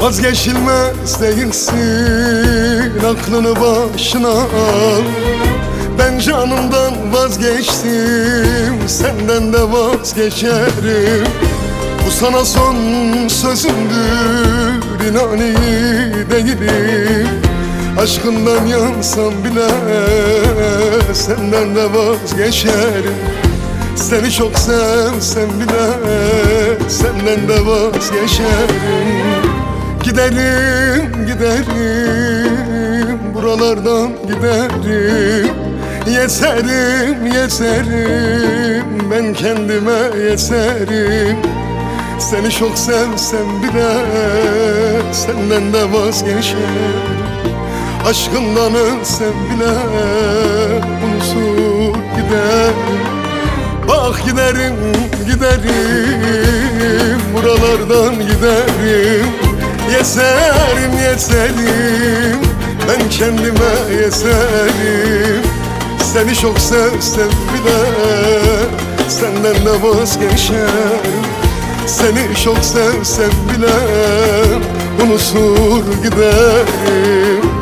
Vazgeçilmez değilsin, aklını başına al. Ben canımdan vazgeçtim, senden de vazgeçerim. Bu sana son sözümdür, inan iyi değilim. Aşkından yansam bile senden de vazgeçerim. Seni çok sevsem bile senden de vazgeçerim. Giderim, giderim, buralardan giderim. Yeterim, yeterim, ben kendime yeterim. Seni çok sevsem bile senden de vazgeçerim. Aşkından ölsem bile unutup giderim. Bak giderim, giderim, buralardan giderim. Yeterim, yeterim, ben kendime yeterim. Seni çok sevsem bile senden de vazgeçerim. Seni çok sevsem bile unutur giderim.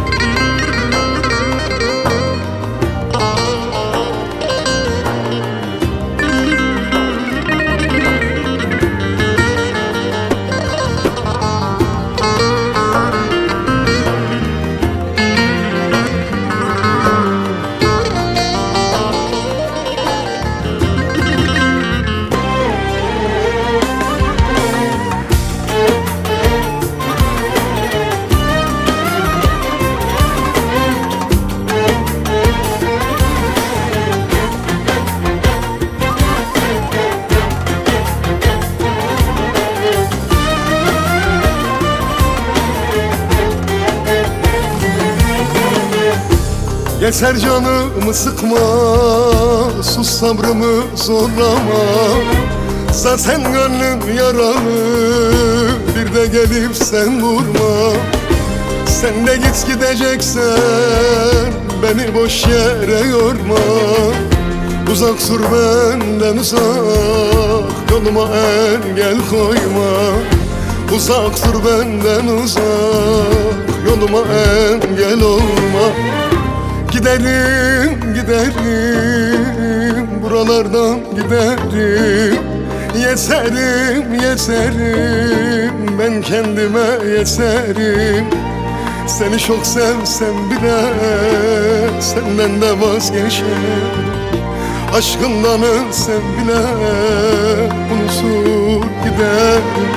Yeter canımı sıkma, sus sabrımı zorlama. Zaten gönlüm yaralı, bir de gelip sen vurma. Sen de git gideceksen beni boş yere yorma. Uzak dur benden uzak, yoluma engel koyma. Uzak dur benden uzak, yoluma engel olma. Giderim, giderim, buralardan giderim. Yeterim, yeterim, ben kendime yeterim. Seni çok sevsem bile senden de vazgeçerim. Aşkından ölsem bile unutur giderim.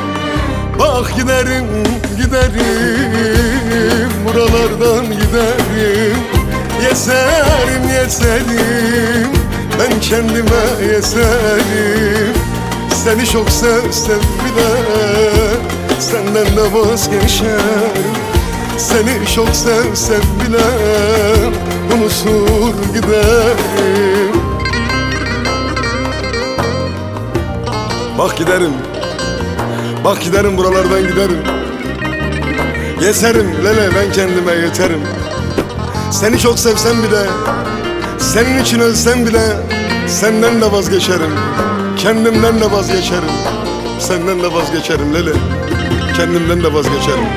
Bak giderim, giderim, buralardan giderim. Yeterim, yeterim, ben kendime yeterim. Seni çok sevsem bile senden de vazgeçerim. Seni çok sevsem bile unutur giderim. Bak giderim, bak giderim, buralardan giderim. Yeterim lele, ben kendime yeterim. Seni çok sevsem bile, senin için ölsem bile senden de vazgeçerim. Kendimden de vazgeçerim. Senden de vazgeçerim lele, kendimden de vazgeçerim.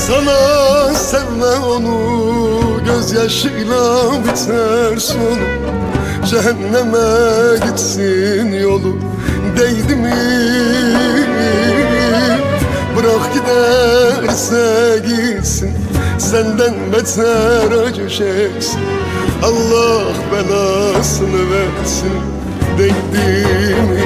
Sana sevme onu, gözyaşıyla biter sonu. Cehenneme gitsin yolu, değdi mi? Bırak giderse gitsin, senden beter acı çeksin. Allah belasını versin, değdi mi?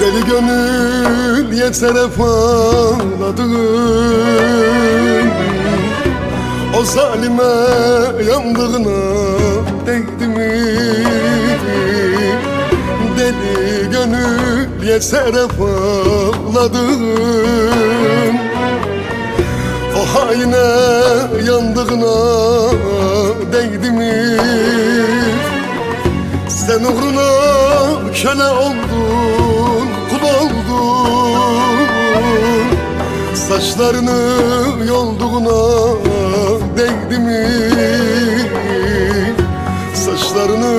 Deli gönül yeter hep ağladığım, o zalime yandığına değdi mi? Deli gönül yeter hep ağladığım, o haine yandığına değdi mi? Sen uğruna köle oldun, kul oldun, saçlarını yolduğuna değdi mi? Saçlarını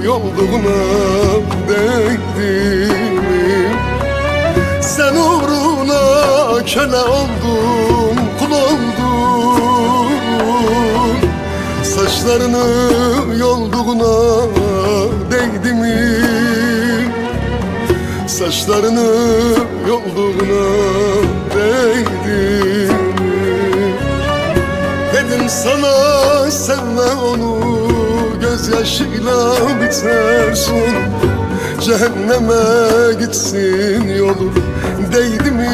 yolduğuna değdi mi? Sen uğruna köle oldun, kul oldun, saçlarını yolduğuna değdi mi? Saçlarını yolduğuna değdi mi? Dedim sana sevme onu, gözyaşıyla biter sonu, cehenneme gitsin yolu, değdi mi?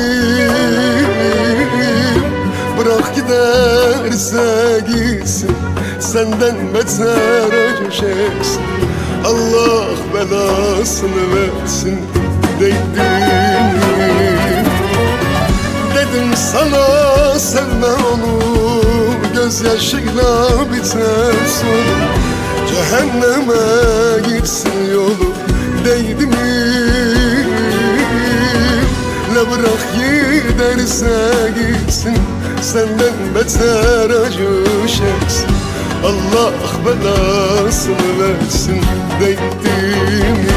Bırak giderse gitsin, senden beter acı çeksin, Allah belasını versin, değdi mi? Dedim sana sevme onu, gözyaşıyla biter sonu, cehenneme gitsin yolu, değdi mi? La bırak giderse gitsin, senden beter acı çeksin, Allah belasını versin, değdi mi?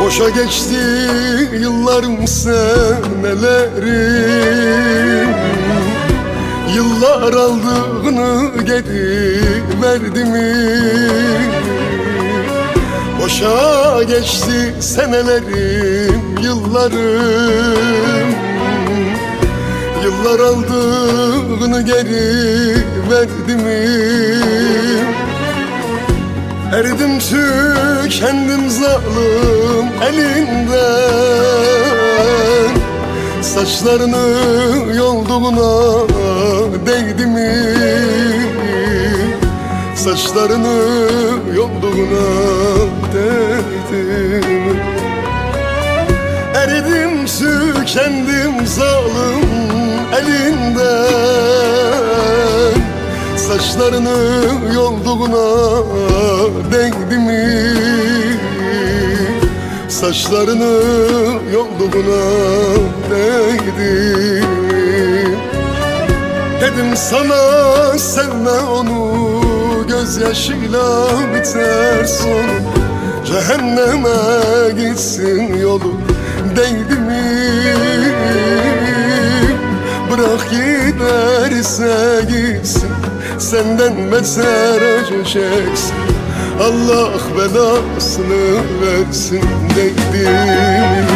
Boşa geçti yıllarım, senelerim, yıllar aldığını geri verdi mi? Boşa geçti senelerim, yıllarım, yıllar aldığını geri verdi mi? Eridim tükendim zalim elinden, saçlarını yolduğuna değdi mi? Saçlarını yolduğuna değdi mi? Eridim tükendim zalim elinden, saçlarını yolduğuna değdi mi? Saçlarını yolduğuna değdi mi? Dedim sana sevme onu, gözyaşıyla biter sonu, cehenneme gitsin yolu, değdi mi? Bırak giderse gitsin, senden beter acı çeksin, Allah belasını versin, değdi mi?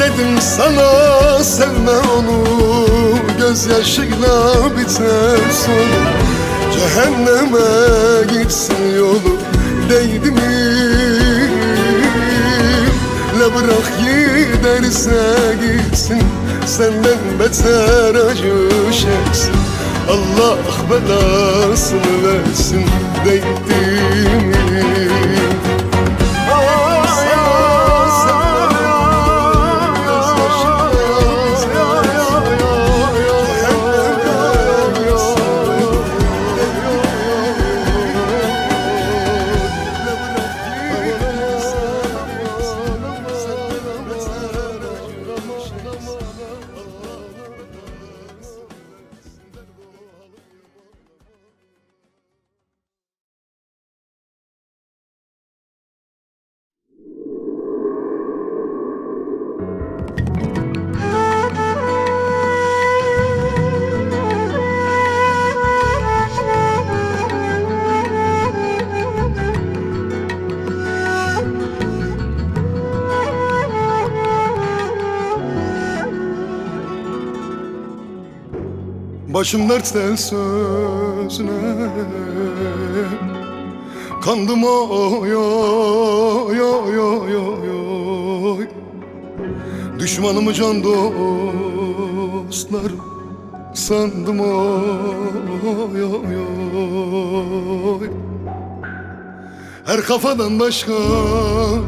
Dedim sana sevme onu, gözyaşıyla biter sonu, cehenneme gitsin yolu, değdi mi? La bırak giderse gitsin, senden beter acı çeksin, Allah belasını versin, değdi mi? Sana sevme Başım dertte sözüne kandım oy oy oy oy oy oy. Düşmanımı can dostlarım sandım oy oy oy. Her kafadan başka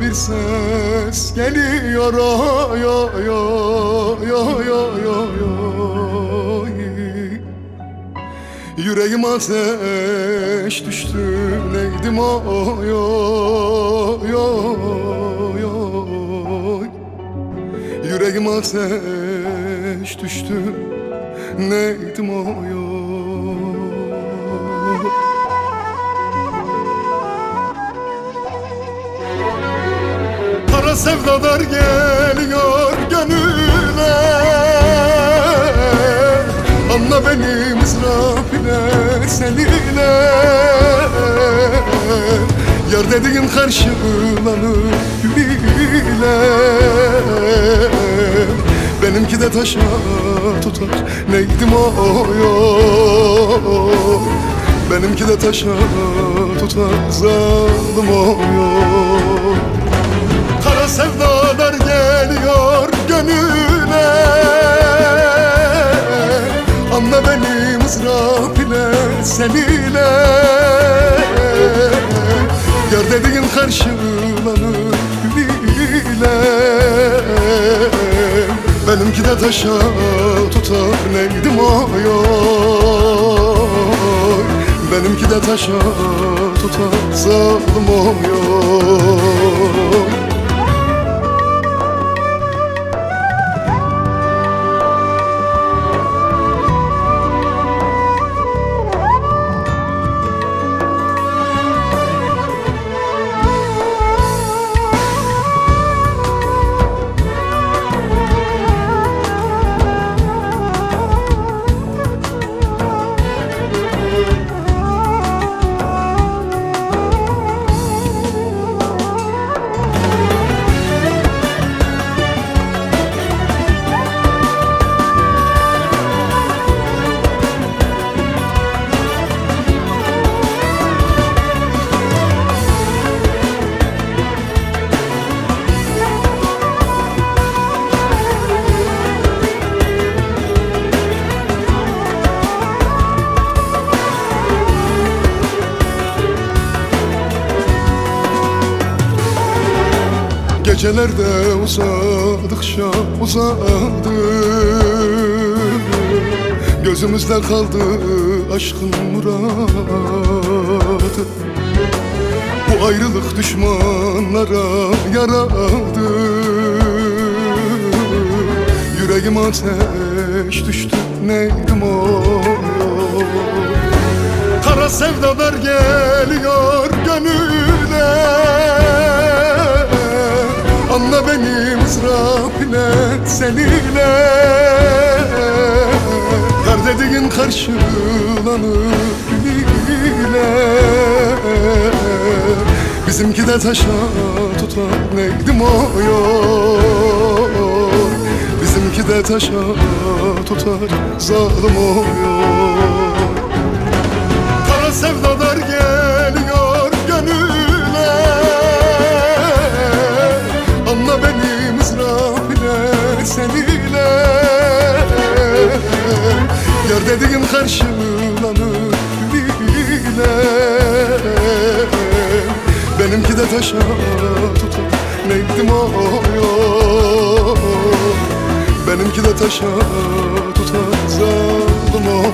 bir ses geliyor oy oy oy oy oy oy. Yüreğim ateş düştü neydim oy oy oy oy. Yüreğim ateş düştü neydim oy oy. Kara sevdalar geliyor gönüle, anla benim ızdırapine seninle. Yar dediğin karşılanır gülüyle, benimki de taşa tutar neydim oy oy. Benimki de taşa tutar zalim oy oy. Kara sevdalar geliyor gönüle, anla benim ızdırap ile seninle. Yar dediğin karşılanır gülüyle, benimki de taşa tutar neydim oy oy. Benimki de taşa tutar zalim oy oy. Gecelerde uzadıkça uzadı, gözümüzde kaldı aşkın muradı. Bu ayrılık düşmanlara yaradı, yüreğim ateş düştü neydim oy. Kara sevdalar geliyor gönüle, anla benim ızdırap ile seninle. Yar dediğin karşılanır gülüyle, bizimki de taşa tutar neydim oy oy. Bizimki de taşa tutar zalim oy oy. Kara sevdalar geliyor gönüle, anla benim ızdırap ile seninle. Yar dediğin karşılanır gülüyle, benimki de taşa tutar neydim oy oy. Benimki de taşa tutar zalim oy oy.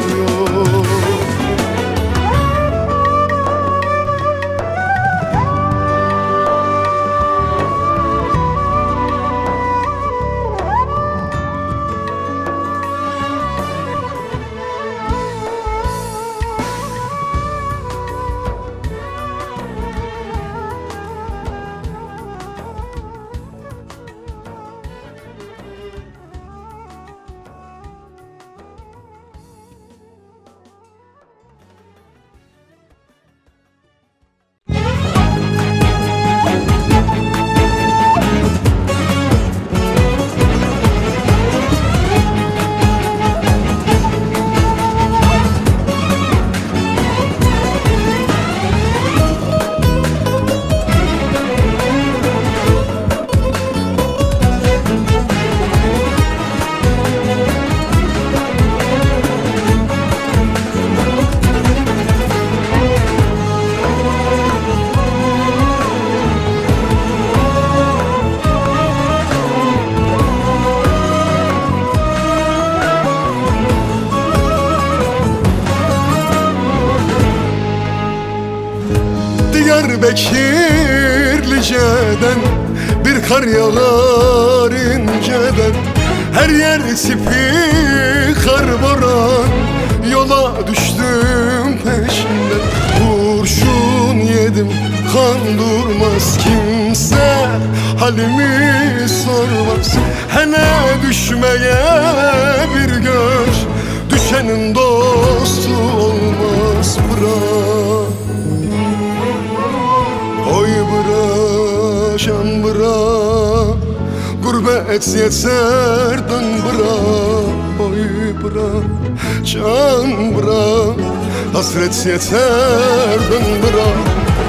kirliceden bir kar yağar inceden. Her yer sipi kar boran, yola düştüm peşinden. Kurşun yedim kan durmaz, kimse halimi sormaz. Hele düşmeye bir gör, düşenin dostu olmaz. Bırak, oy bırak, can bırak, gurbet yeter dön bırak. Oy bırak, can bırak, hasret yeter dön bırak.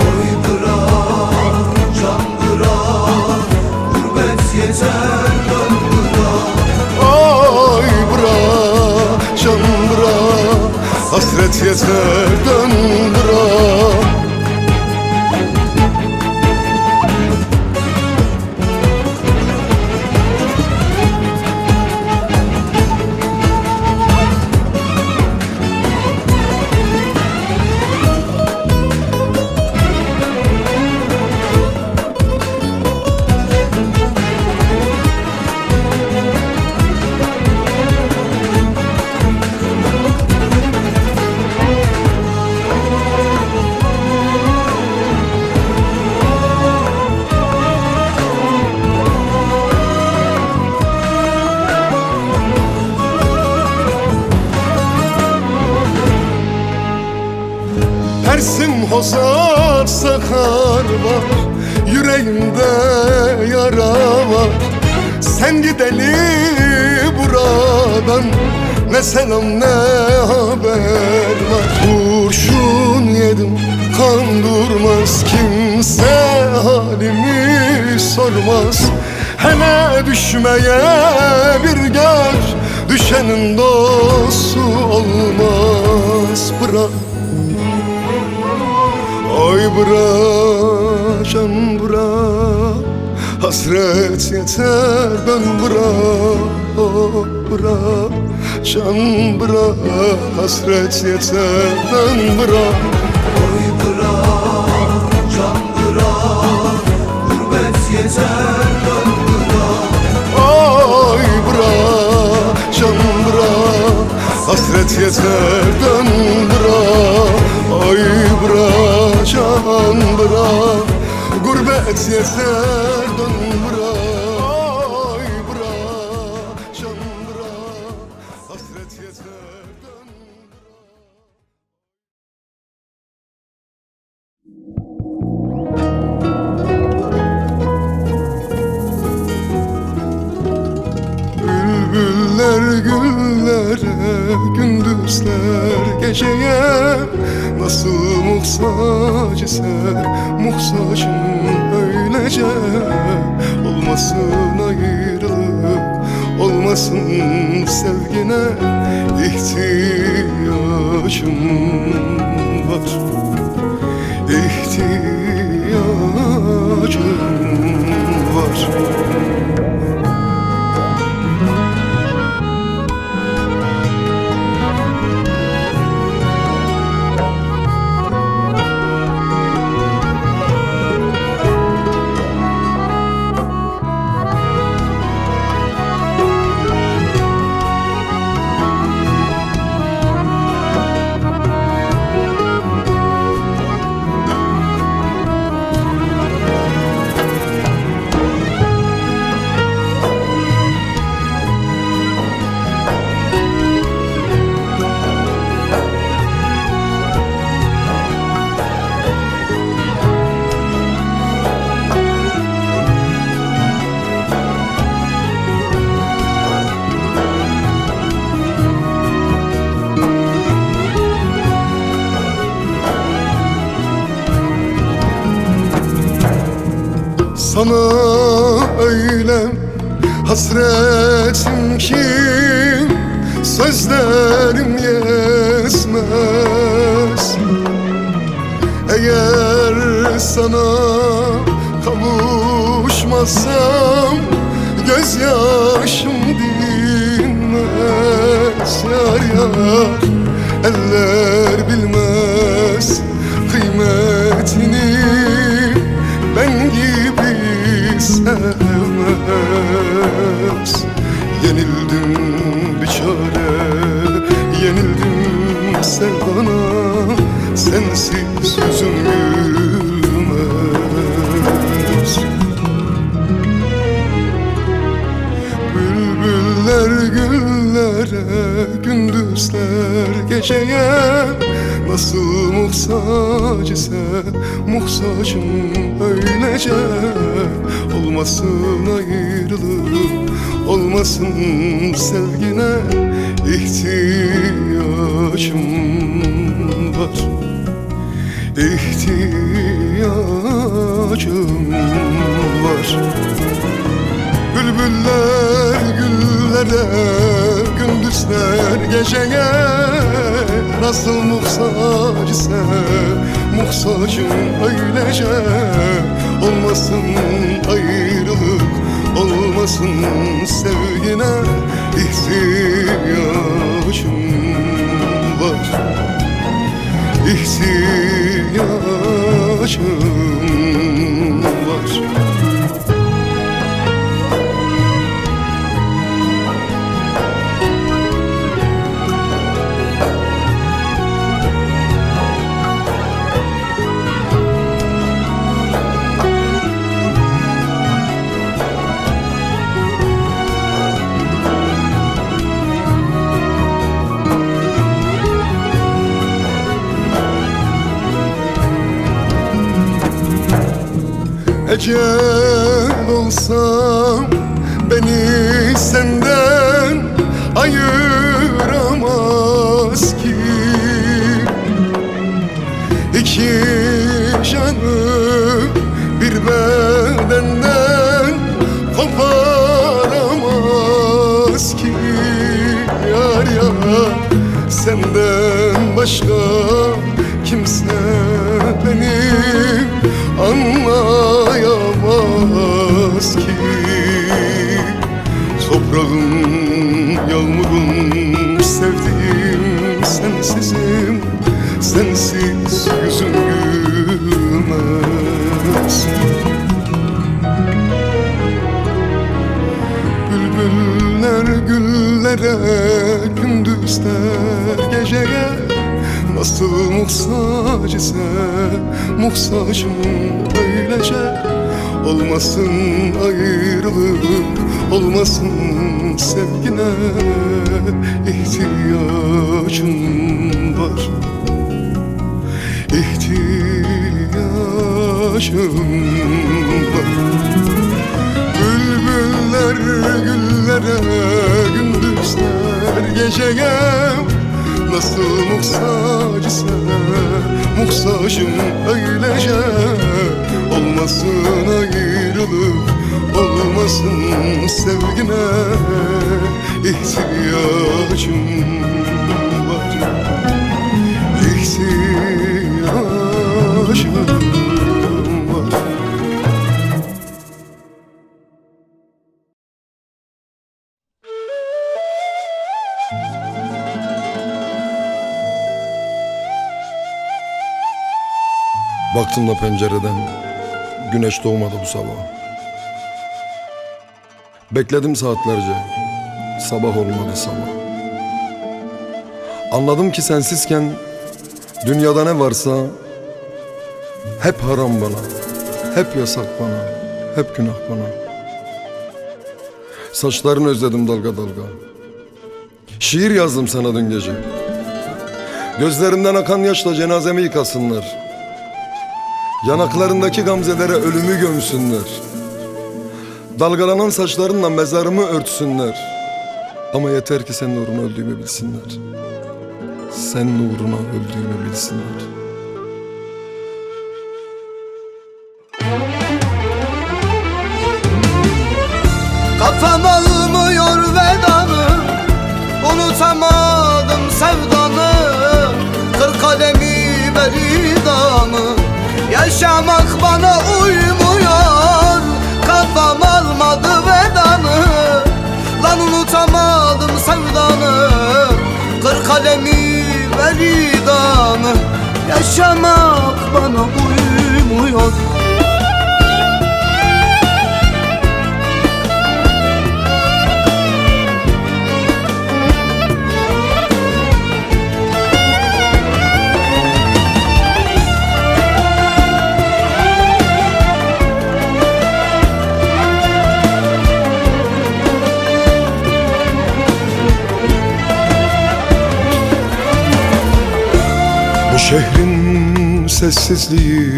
Oy bırak, can bırak, gurbet yeter dön bırak. Oy bırak, can bırak, hasret yeter dön bırak. Dersim hozat sakar var, yüreğimde yara var. Sen gideli buradan ne selam ne haber var. Kurşun yedim kan durmaz, kimse halimi sormaz. Hele düşmeye bir gör, düşenin dostu olmaz. Bırak, oy bırak, can bırak, hasret yeter dön bırak. Oh bırak, can bırak, hasret yeter dön bırak. Oy bırak, can bırak, gurbet yeter dön bırak. Oy bırak, can bırak, hasret yeter dön bırak. Oy bırak, can bırak, gurbet yeter dön bırak. Oy bırak, can bırak, hasret yeter dön bırak. Bülbüller güllere, gündüzler geceye nasıl muhtaç ise muhtacım öylece. Olmasın ayrılık, olmasın sevgine ihtiyacım var. İhtiyacım var. Sana öyle hasretim ki sözlerim yetmez. Eğer sana kavuşmasam gözyaşım dinmez. Yar yar eller bilmez kıymetini. muhtacım öylece. Olmasın ayrılık, olmasın sevgine ihtiyacım var. İhtiyacım var. Bülbüller güllere, gündüzler geceye nasıl muhtaç ise muhtacım öylece. Olmasın ayrılık, olmasın sevgine ihtiyacım var. İhtiyacım var. Ecel olsam beni senden ayıramaz ki. İki canı bir bedenden koparamaz ki. Yar yar senden başka kimse benim anlayamaz ki. Toprağım, yağmurum, sevdiğim sensizim. Sensiz yüzüm gülmez. Bülbüller güllere, gündüzler geceye nasıl muhtaç ise muhtacım öylece. Olmasın ayrılık, olmasın sevgine ihtiyacım var. İhtiyacım var. Bülbüller güllere, gündüzler geceye nasıl muhtaç ise muhtacım öylece. Olmasın ayrılık, olmasın sevgine ihtiyacım var. İhtiyacım var. Baktım da pencereden, güneş doğmadı bu sabah. Bekledim saatlerce, sabah olmadı sabah. Anladım ki sensizken dünyada ne varsa hep haram bana, hep yasak bana, hep günah bana. Saçlarını özledim dalga dalga. Şiir yazdım sana dün gece. Gözlerinden akan yaşla cenazemi yıkasınlar. Yanaklarındaki gamzelere ölümü gömsünler. Dalgalanan saçlarınla mezarımı örtsünler. Ama yeter ki senin uğruna öldüğümü bilsinler. Senin uğruna öldüğümü bilsinler. Kafam almıyor vedanı, unutamadım sevdanı. Kır kalemi beridamı, yaşamak bana uymuyor. Kafam almadı vedanı, lan unutamadım sevdanı. Kır kalemi beridamı, yaşamak bana uymuyor. Bu şehrin sessizliği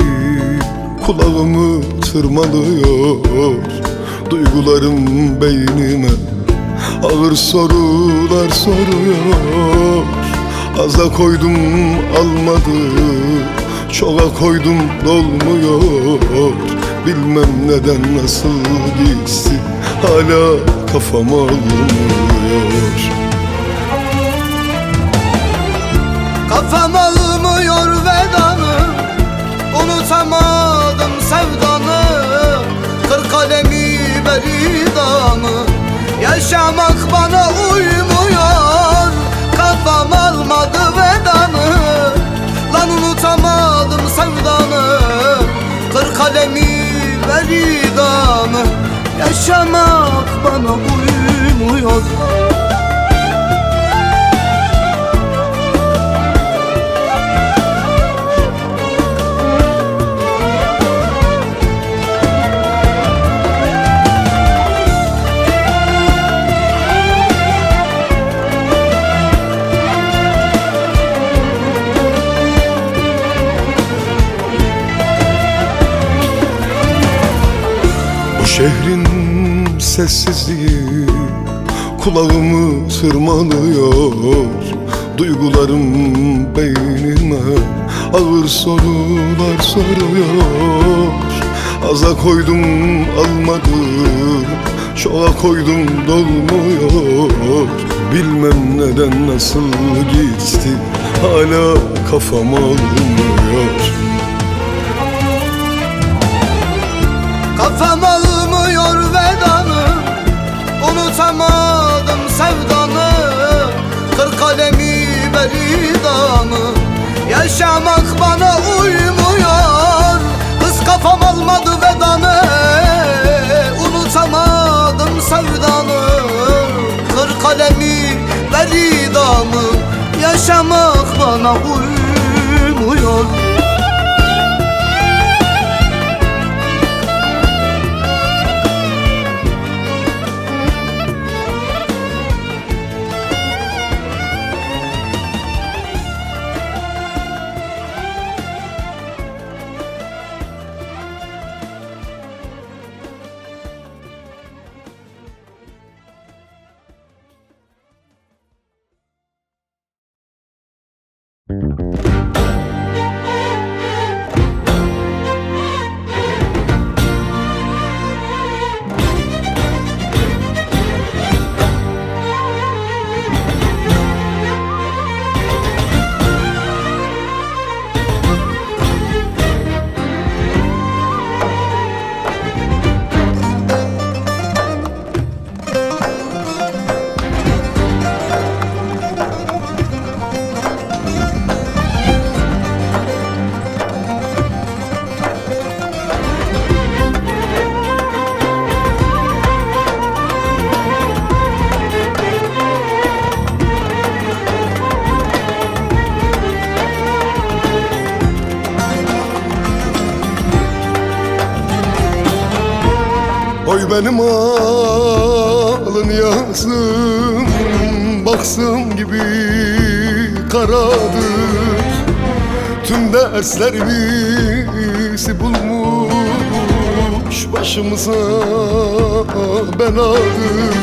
Kulağımı tırmalıyor duygularım beynime, ağır sorular soruyor. Aza koydum almadı, çoğa koydum dolmuyor. Bilmem neden nasıl gitsi, hala kafam almıyor. Kafam almıyor vedanı, unutamadım sevdanı. Kır kalemi beridanı, yaşamak bana uymuyor. Kafam almadı vedanı, lan unutamadım sevdanı. Kır kalemi beridanı, yaşamak bana uymuyor. Şehrin sessizliği kulağımı tırmalıyor. Duygularım beynime ağır sorular soruyor. Aza koydum almadı, çoğa koydum dolmuyor. Bilmem neden nasıl gitti, hala kafam almıyor. Kafam almıyor vedanı, unutamadım sevdanı. Kır kalemi beridanı, yaşamak bana uymuyor. Kız kafam almadı vedanı, unutamadım sevdanı. Kır kalemi beridanı, yaşamak bana uymuyor. Oy benim alın yazım, baksım gibi karadır. Tüm derslerimizi bulmuş başımıza beladır.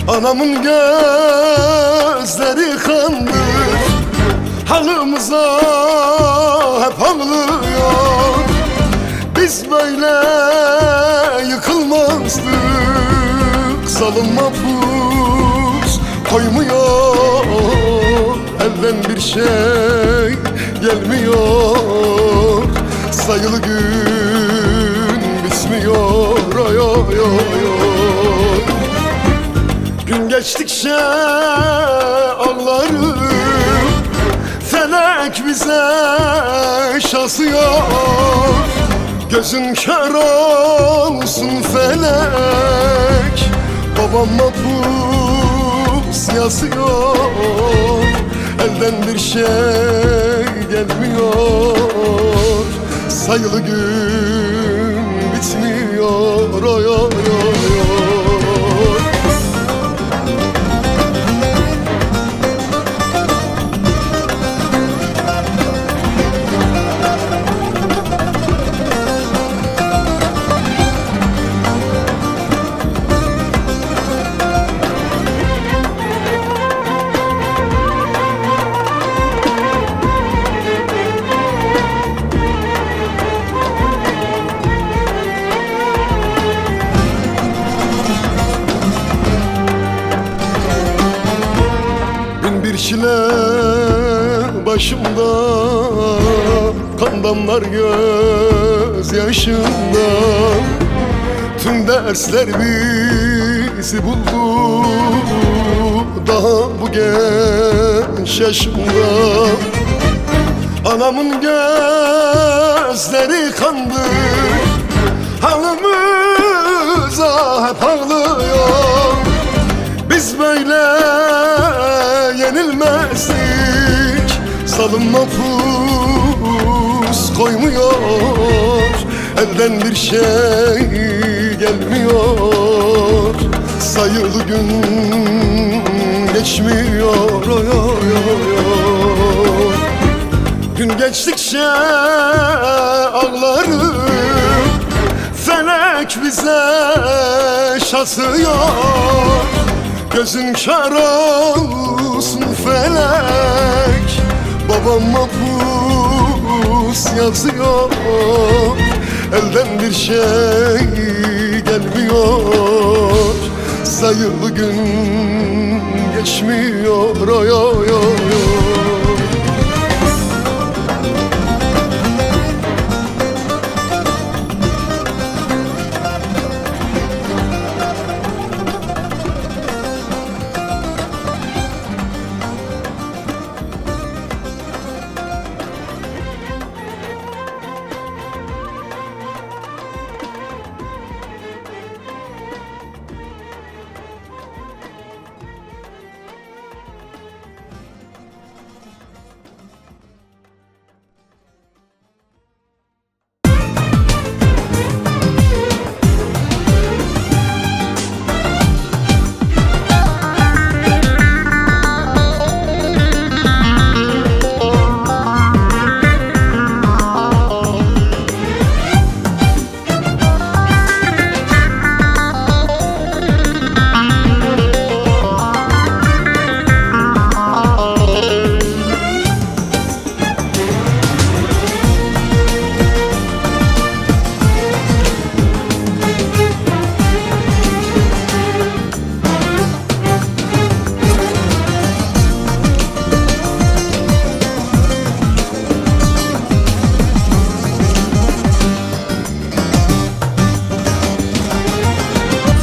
Anamın gözleri kandır, halımıza hep ağlıyor. Biz böyle yıkılmazdık, zalim mahpus koymuyor. Elden bir şey gelmiyor, sayılı gün bitmiyor. Oy oy oy oy. Gün geçtikçe ağlarım, felek bize şaşıyor. Gözün kör olsun felek, babam mahpus yazıyor. Elden bir şey gelmiyor, sayılı gün bitmiyor. Oy oy oy oy. çile başımda, kan damlar göz yaşımda. Tüm dersler bizi buldu daha bu genç yaşımda. Anamın gözleri kandı, halımıza hep ağlıyor. Biz böyle yenilmezdik, salınma pus koymuyor. Elden bir şey gelmiyor, sayılı gün geçmiyor. Oy, oy, oy, oy. Gün geçtikçe ağlarım, felek bize şasıyor. Gözün kör olsun felek, babam mapus yazıyor. Elden bir şey gelmiyor, sayılı gün geçmiyor. Oy, oy, oy, oy.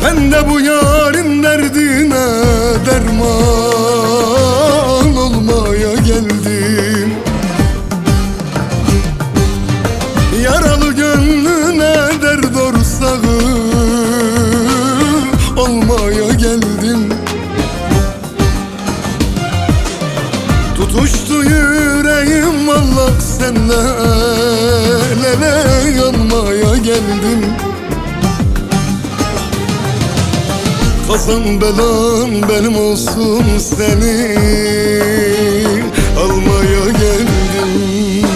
Ben de bu yarın derdine derman olmaya geldim. Yaralı gönlüne dert orsağı olmaya geldim. Tutuştu yüreğim vallahi senle yanmaya geldim. Kazan belan benim olsun, seni almaya geldim.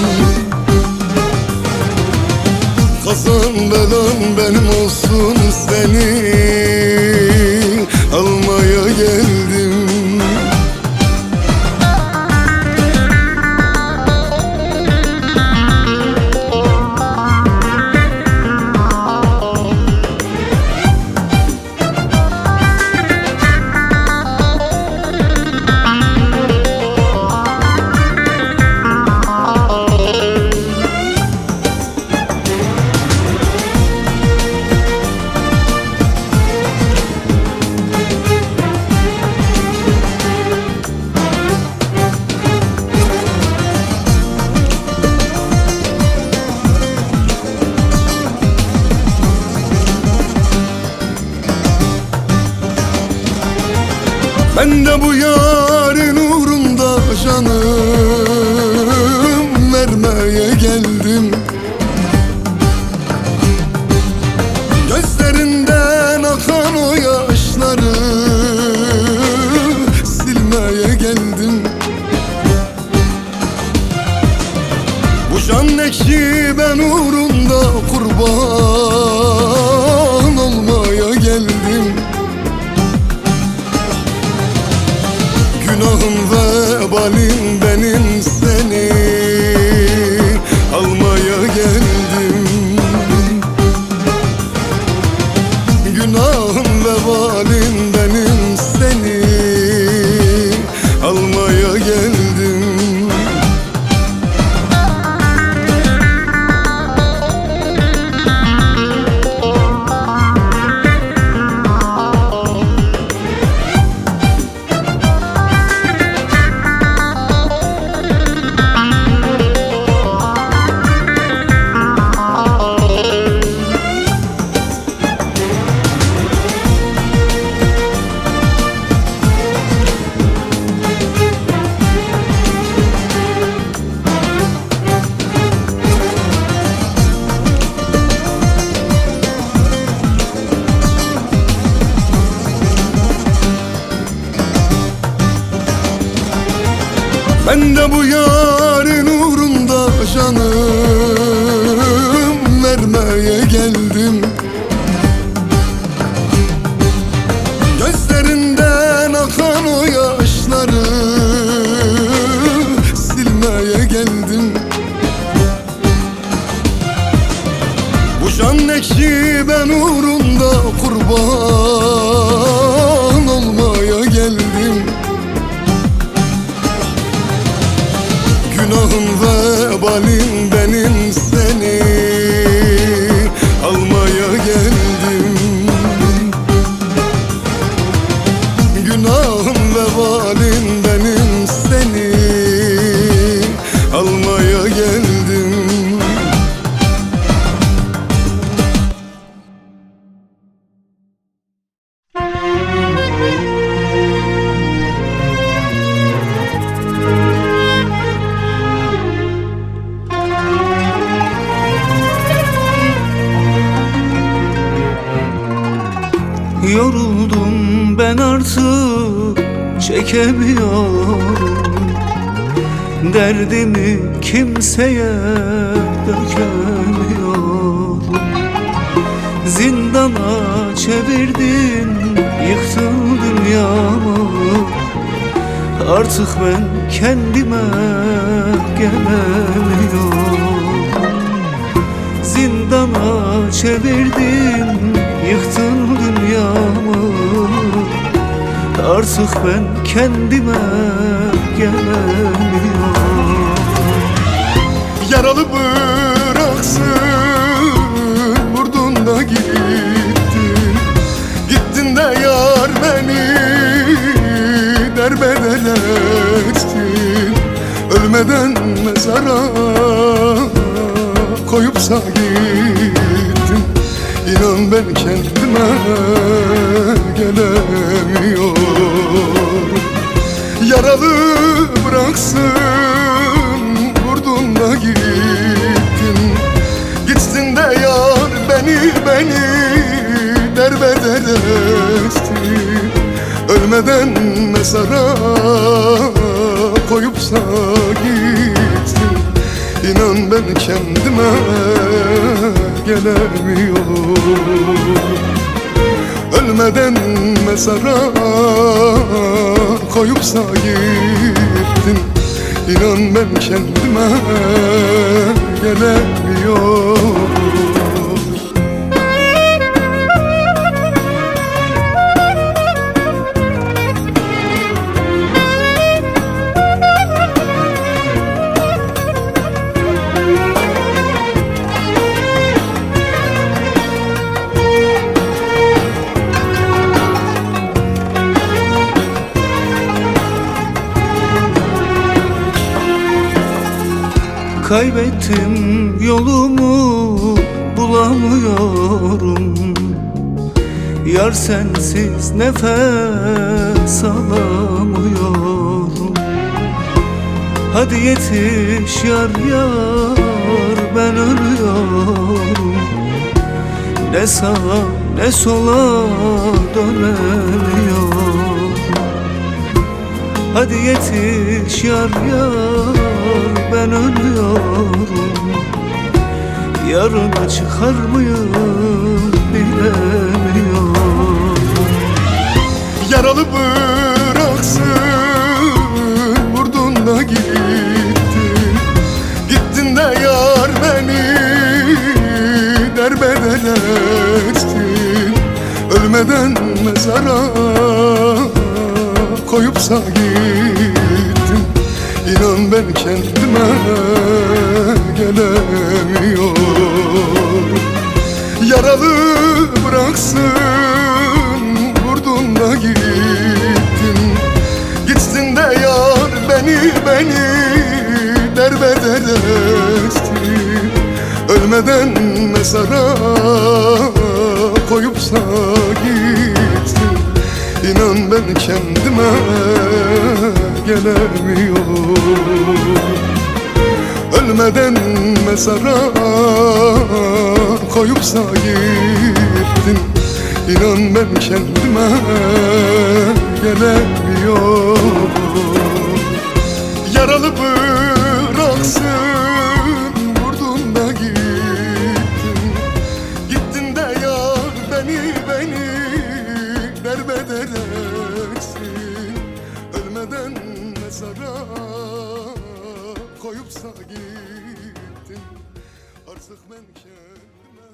Kazan belan benim olsun, seni almaya geldim. Ben de bu yarın uğrunda canım vermeye geldim. Gözlerinden akan o yaşları silmeye geldim. Bu can ekşi ben uğrunda kurban olmaya geldim. Ben de bu yarın uğrunda canım vermeye geldim. Gözlerinden akan o yaşları silmeye geldim. Bu can ekşi ben uğrunda kurban olmaya geldim. Günahın vebalin benim seni almaya geldim. Günahın vebalin benim seni almaya geldim. Yoruldum ben artık çekemiyorum. Derdimi kimseye dökemiyorum. Zindana çevirdin, yıktın dünyamı. Artık ben kendime gelemiyorum. Zindana çevirdin, yıktın dünyamı. Artık ben kendime gelemiyorum. Yaralı bıraksın vurdun da gittin. Gittin de yar beni derbeder ettin. Ölmeden mezara koyupsa gittin. İnan ben kendime gelemiyorum. Yaralı bıraksın vurdun da gittin. Gitsin de yar beni derbeder ettin. Ölmeden mezara koyupsa gittin. İnan ben kendime gelemiyorum. Ölmeden mezara koyupsa gittin. İnan ben kendime gelemiyorum. Kaybettim yolumu bulamıyorum. Yar sensiz nefes alamıyorum. Hadi yetiş yar yar, ben ölüyorum. Ne sağa ne sola dönemiyorum. Hadi yetiş yar yar, ben ölüyorum. Yarına çıkar mıyım bilemiyorum. Yaralı bıraksın vurdun da gittin. Gittin de yar beni derbeder ettin. Ölmeden mezara koyupsa gittin. İnan ben kendime gelemiyorum. Yaralı bıraksın vurdun da gittin. Gitsin de yar beni derbeder ettin. Ölmeden mezara koyupsa gittin. İnan ben kendime gelemiyorum. Ölmeden mezara koyupsa gittin. İnan ben kendime gelemiyorum. yaralı bıraksın. Vurdun da gittin, gittin de yar beni derbeder etsin. Ölmeden mezara koyupsa gittin, artık ben kendime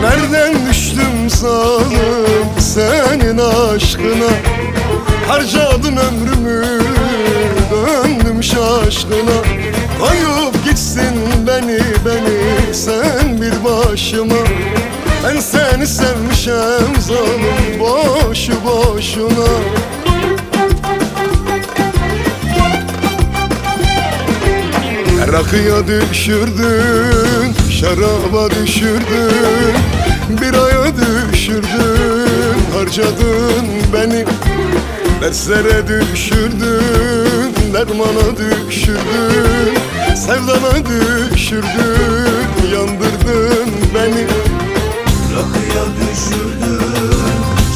nereden düştüm zalim senin aşkına? Harcadın ömrümü, döndüm şaşkına. Koyup gitsin beni sen bir başıma. Ben seni sevmişem zalim boşu boşuna. Rakıya düşürdün, şaraba düşürdün, biraya düşürdün, harcadın beni. Derslere düşürdün, dermana düşürdün, sevdana düşürdün, yandırdın beni. Rakıya düşürdün,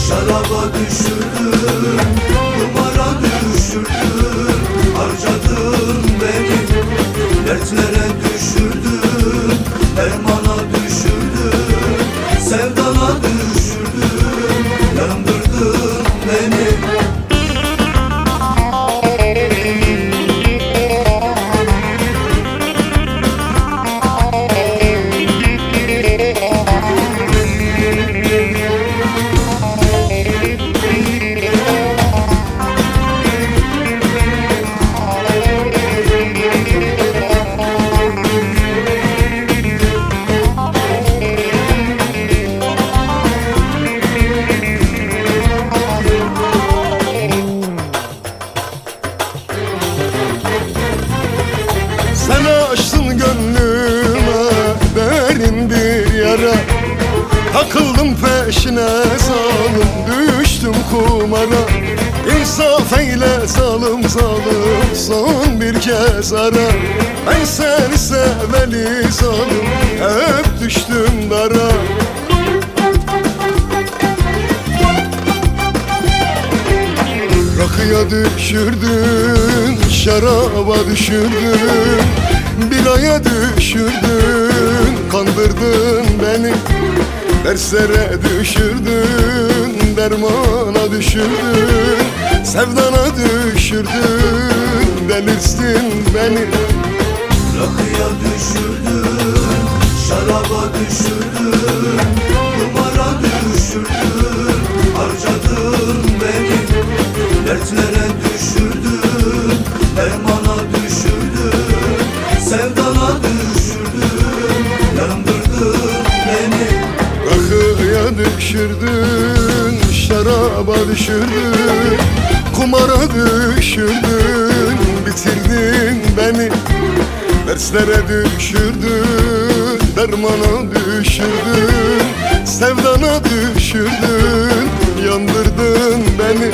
şaraba düşürdün, kumara düşürdün, harcadın beni. Dertlere düşürdün, dermana düşürdün, sevdana düşürdün, yandırdın beni. Sen açtın gönlüme derin bir yara. Takıldım peşine zalim, düştüm kumara. İnsaf eyle zalim son bir kez ara. Ben seni seveli zalim, hep düştüm dara. Rakıya düşürdün, şaraba düşürdün, biraya düşürdün, kandırdın beni. Derslere düşürdün, dermana düşürdün, sevdana düşürdün, delirsin beni. Rakıya düşürdün, şaraba düşürdün, kumara düşürdün, harcadın beni. Dertlere düşürdün, dermana düşürdün, sevdana düşürdün, yandırdın beni. Rakıya düşürdün, şaraba düşürdün, kumara düşürdün, bitirdin beni. Derslere düşürdün, dermana düşürdün, sevdana düşürdün, yandırdın beni.